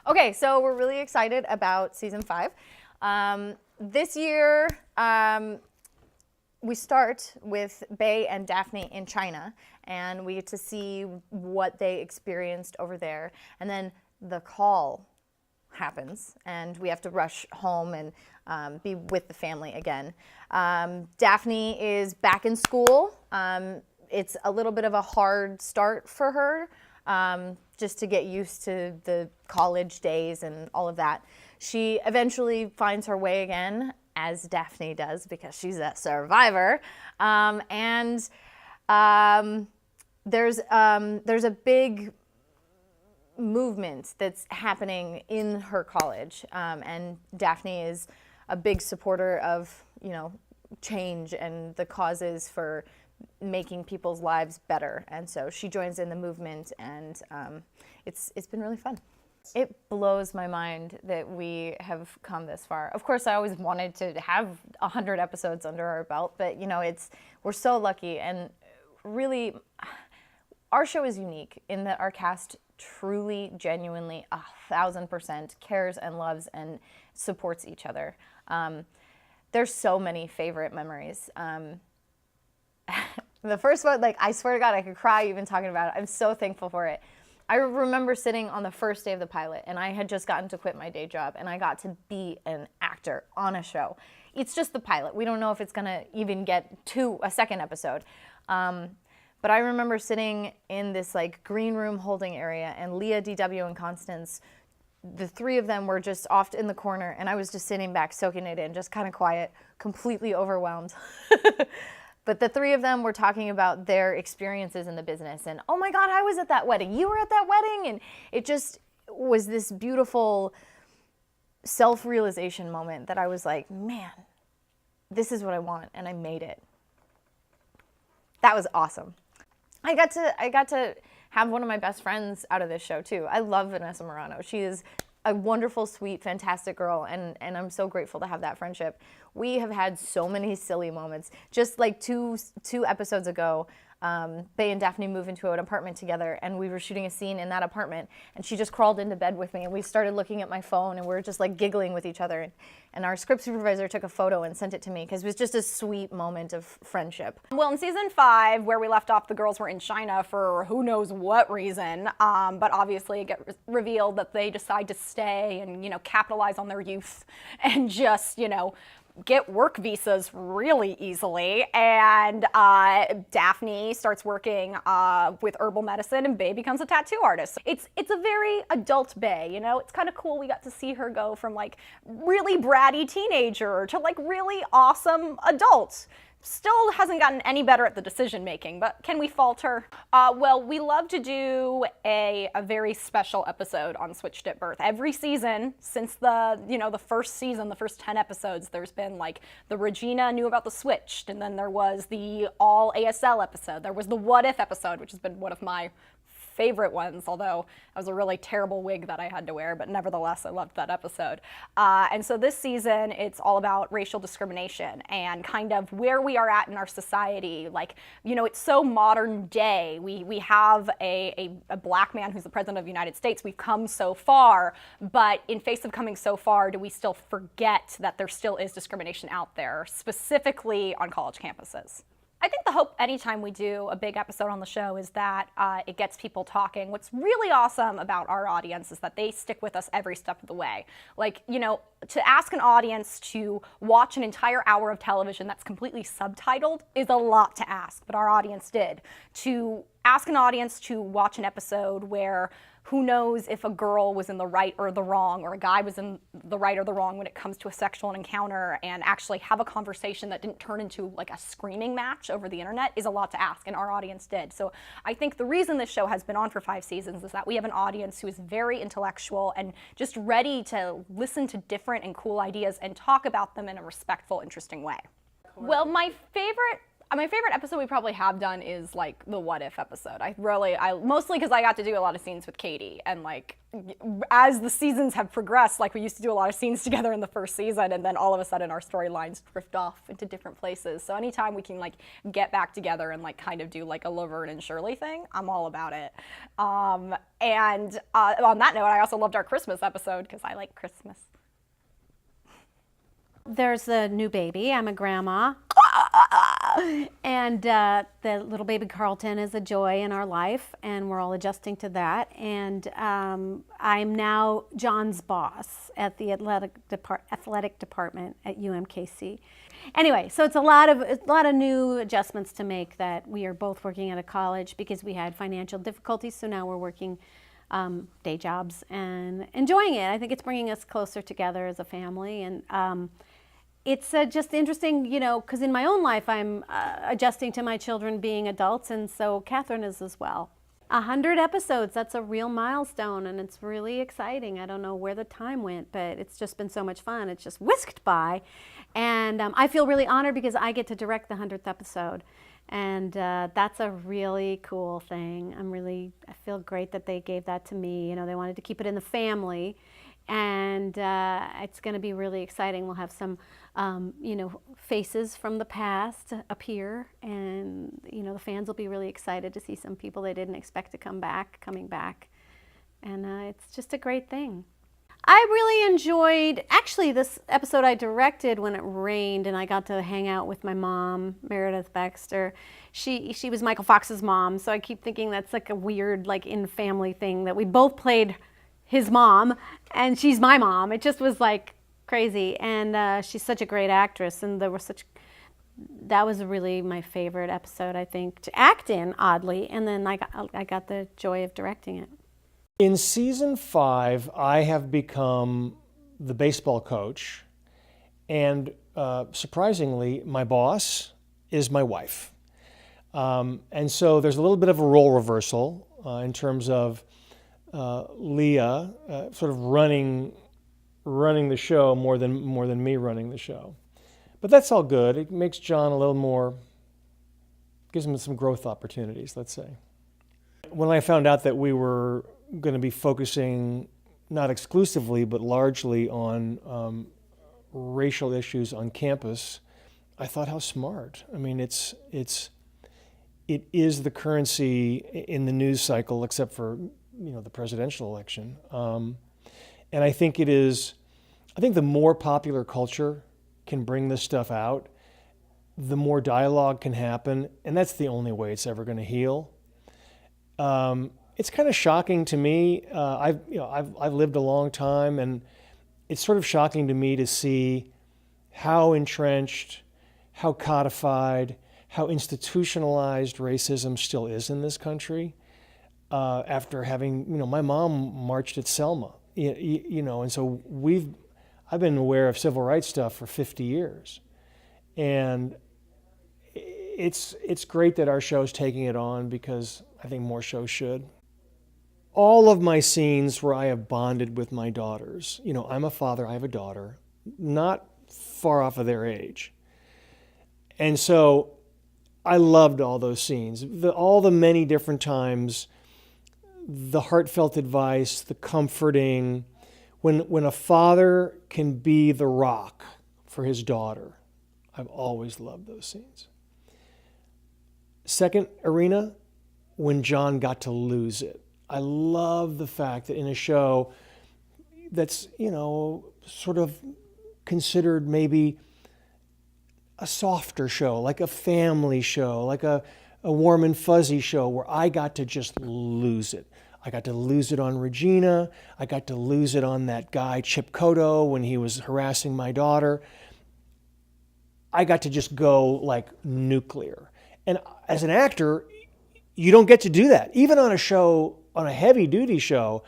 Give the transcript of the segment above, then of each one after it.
Okay, so we're really excited about season 5. This year, we start with Bae and Daphne in China, and we get to see what they experienced over there. And then the call happens, and we have to rush home and be with the family again. Daphne is back in school. It's a little bit of a hard start for her, just to get used to the college days and all of that. She eventually finds her way again, as Daphne does, because she's a survivor. There's a big movement that's happening in her college, and Daphne is a big supporter of, change and the causes for making people's lives better. And so she joins in the movement, and it's been really fun. It blows my mind that we have come this far. Of course, I always wanted to have 100 episodes under our belt, but we're so lucky, and really, our show is unique in that our cast truly, genuinely, 1,000% cares and loves and supports each other. There's so many favorite memories. The first one, I swear to God, I could cry even talking about it. I'm so thankful for it. I remember sitting on the first day of the pilot, and I had just gotten to quit my day job, and I got to be an actor on a show. It's just the pilot. We don't know if it's gonna even get to a second episode. But I remember sitting in this green room holding area, and Lea, DW, and Constance, the three of them were just off in the corner, and I was just sitting back soaking it in, just kind of quiet, completely overwhelmed. But the three of them were talking about their experiences in the business, and oh my God, I was at that wedding, you were at that wedding, and it just was this beautiful self-realization moment that I was like, man, this is what I want, and I made it. That was awesome. I got to have one of my best friends out of this show too. I love Vanessa Marano. She is a wonderful, sweet, fantastic girl, and I'm so grateful to have that friendship. We have had so many silly moments. Just like two episodes ago, Bae and Daphne moved into an apartment together, and we were shooting a scene in that apartment, and she just crawled into bed with me, and we started looking at my phone, and we were just giggling with each other. And our script supervisor took a photo and sent it to me because it was just a sweet moment of friendship. Well, in season 5, where we left off, the girls were in China for who knows what reason, but obviously it gets revealed that they decide to stay and, capitalize on their youth and just, get work visas really easily, and Daphne starts working with herbal medicine, and Bae becomes a tattoo artist. It's a very adult Bae, It's kind of cool. We got to see her go from really bratty teenager to really awesome adult. Still hasn't gotten any better at the decision making, but can we fault her? Well, we love to do a very special episode on Switched at Birth. Every season since the first season, the first 10 episodes, there's been the Regina knew about the Switched, and then there was the all ASL episode. There was the What If episode, which has been one of my favorite ones, although that was a really terrible wig that I had to wear, but nevertheless, I loved that episode. And so this season, it's all about racial discrimination and kind of where we are at in our society. It's so modern day. We have a black man who's the president of the United States. We've come so far, but in face of coming so far, do we still forget that there still is discrimination out there, specifically on college campuses? I think the hope anytime we do a big episode on the show is that it gets people talking. What's really awesome about our audience is that they stick with us every step of the way. To ask an audience to watch an entire hour of television that's completely subtitled is a lot to ask, but our audience did. To ask an audience to watch an episode where who knows if a girl was in the right or the wrong, or a guy was in the right or the wrong when it comes to a sexual encounter, and actually have a conversation that didn't turn into a screaming match over the internet is a lot to ask, and our audience did. So I think the reason this show has been on for 5 seasons is that we have an audience who is very intellectual and just ready to listen to different and cool ideas and talk about them in a respectful, interesting way. Well, my favorite My favorite episode we probably have done is like the what if episode. I mostly because I got to do a lot of scenes with Katie, and like as the seasons have progressed, like we used to do a lot of scenes together in the first season, and then all of a sudden our storylines drift off into different places. So anytime we can like get back together and like kind of do like a Laverne and Shirley thing, I'm all about it. And on that note, I also loved our Christmas episode because I like Christmas. There's a new baby. I'm a grandma. And the little baby Carlton is a joy in our life, and we're all adjusting to that. And I'm now John's boss at the athletic department at UMKC. Anyway, so it's a lot of new adjustments to make, that we are both working at a college because we had financial difficulties. So now we're working day jobs and enjoying it. I think it's bringing us closer together as a family. And it's just interesting, you know, because in my own life I'm adjusting to my children being adults, and so Catherine is as well. 100 episodes, that's a real milestone, and it's really exciting. I don't know where the time went, but it's just been so much fun. It's just whisked by, and I feel really honored because I get to direct the 100th episode, and that's a really cool thing. I feel great that they gave that to me. You know, they wanted to keep it in the family, and it's going to be really exciting. We'll have some, you know, faces from the past appear, and you know, the fans will be really excited to see some people they didn't expect to coming back, and it's just a great thing. I really enjoyed, actually, this episode I directed when it rained, and I got to hang out with my mom, Meredith Baxter. She was Michael Fox's mom, so I keep thinking that's like a weird, like, in-family thing that we both played his mom, and she's my mom. It just was like crazy, and she's such a great actress, and that was really my favorite episode, I think, to act in, oddly, and then I got the joy of directing it. In season 5, I have become the baseball coach, and surprisingly, my boss is my wife. And so there's a little bit of a role reversal in terms of Lea sort of running the show more than me running the show. But that's all good. It makes John a little more, gives him some growth opportunities, let's say. When I found out that we were going to be focusing not exclusively but largely on racial issues on campus, I thought, how smart. I mean, it is the currency in the news cycle, except for, you know, the presidential election. And I think the more popular culture can bring this stuff out, the more dialogue can happen, and that's the only way it's ever going to heal. It's kind of shocking to me. I've lived a long time, and it's sort of shocking to me to see how entrenched, how codified, how institutionalized racism still is in this country. After having, you know, my mom marched at Selma, you know, and so I've been aware of civil rights stuff for 50 years. And it's great that our show's taking it on, because I think more shows should. All of my scenes where I have bonded with my daughters, you know, I'm a father, I have a daughter, not far off of their age. And so I loved all those scenes, all the many different times, the heartfelt advice, the comforting, when a father can be the rock for his daughter. I've always loved those scenes. Second arena, when John got to lose it. I love the fact that in a show that's, you know, sort of considered maybe a softer show, like a family show, like a warm and fuzzy show, where I got to just lose it. I got to lose it on Regina. I got to lose it on that guy, Chip Cotto, when he was harassing my daughter. I got to just go like nuclear. And as an actor, you don't get to do that. Even on a show, on a heavy duty show,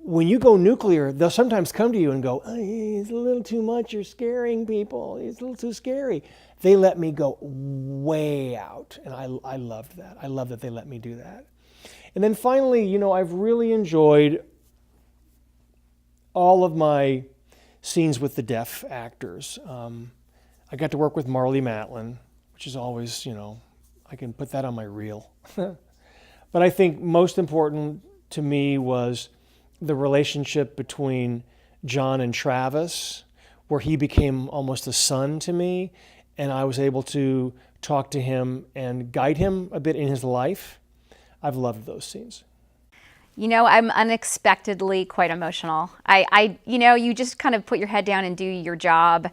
when you go nuclear, they'll sometimes come to you and go, oh, it's a little too much, you're scaring people, it's a little too scary. They let me go way out, and I loved that. I love that they let me do that. And then finally, you know, I've really enjoyed all of my scenes with the deaf actors. I got to work with Marlee Matlin, which is always, I can put that on my reel. But I think most important to me was the relationship between John and Travis, where he became almost a son to me, and I was able to talk to him and guide him a bit in his life. I've loved those scenes. I'm unexpectedly quite emotional. You just kind of put your head down and do your job.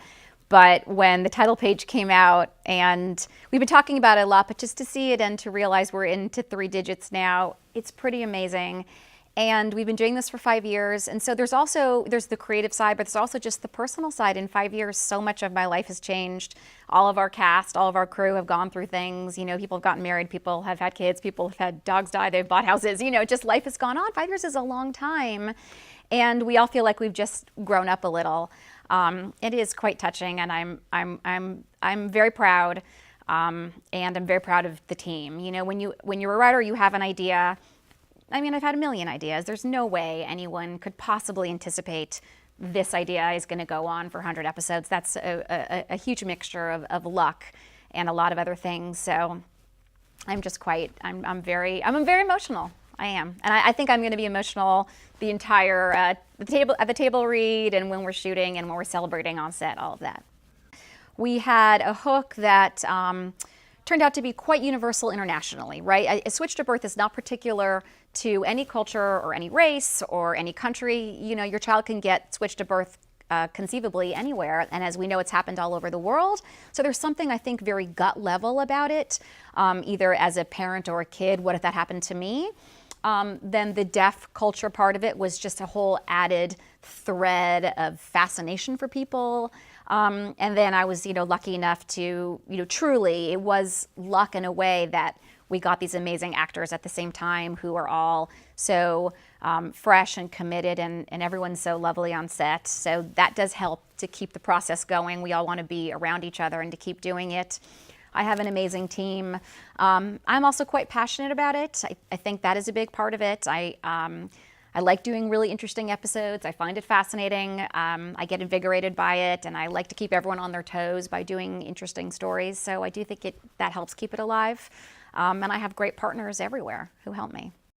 But when the title page came out, and we've been talking about it a lot, but just to see it and to realize we're into 3 digits now, it's pretty amazing. And we've been doing this for 5 years. And so there's the creative side, but there's also just the personal side. In 5 years, so much of my life has changed. All of our cast, all of our crew have gone through things. People have gotten married, people have had kids, people have had dogs die, they've bought houses. Just life has gone on. 5 years is a long time. And we all feel like we've just grown up a little. It is quite touching, and I'm very proud, and I'm very proud of the team. When you're a writer, you have an idea. I've had a million ideas. There's no way anyone could possibly anticipate this idea is going to go on for 100 episodes. That's a huge mixture of luck and a lot of other things. So I'm very emotional. I am, and I think I'm going to be emotional the entire at the table read, and when we're shooting, and when we're celebrating on set, all of that. We had a hook that turned out to be quite universal internationally, right? A switch to birth is not particular to any culture or any race or any country. Your child can get switched to birth conceivably anywhere, and as we know, it's happened all over the world. So there's something, I think, very gut level about it, either as a parent or a kid. What if that happened to me? Then the deaf culture part of it was just a whole added thread of fascination for people. And then I was, lucky enough to, truly, it was luck in a way that we got these amazing actors at the same time who are all so fresh and committed, and everyone's so lovely on set. So that does help to keep the process going. We all want to be around each other and to keep doing it. I have an amazing team. I'm also quite passionate about it. I think that is a big part of it. I like doing really interesting episodes. I find it fascinating. I get invigorated by it, and I like to keep everyone on their toes by doing interesting stories. So I do think that helps keep it alive. And I have great partners everywhere who help me.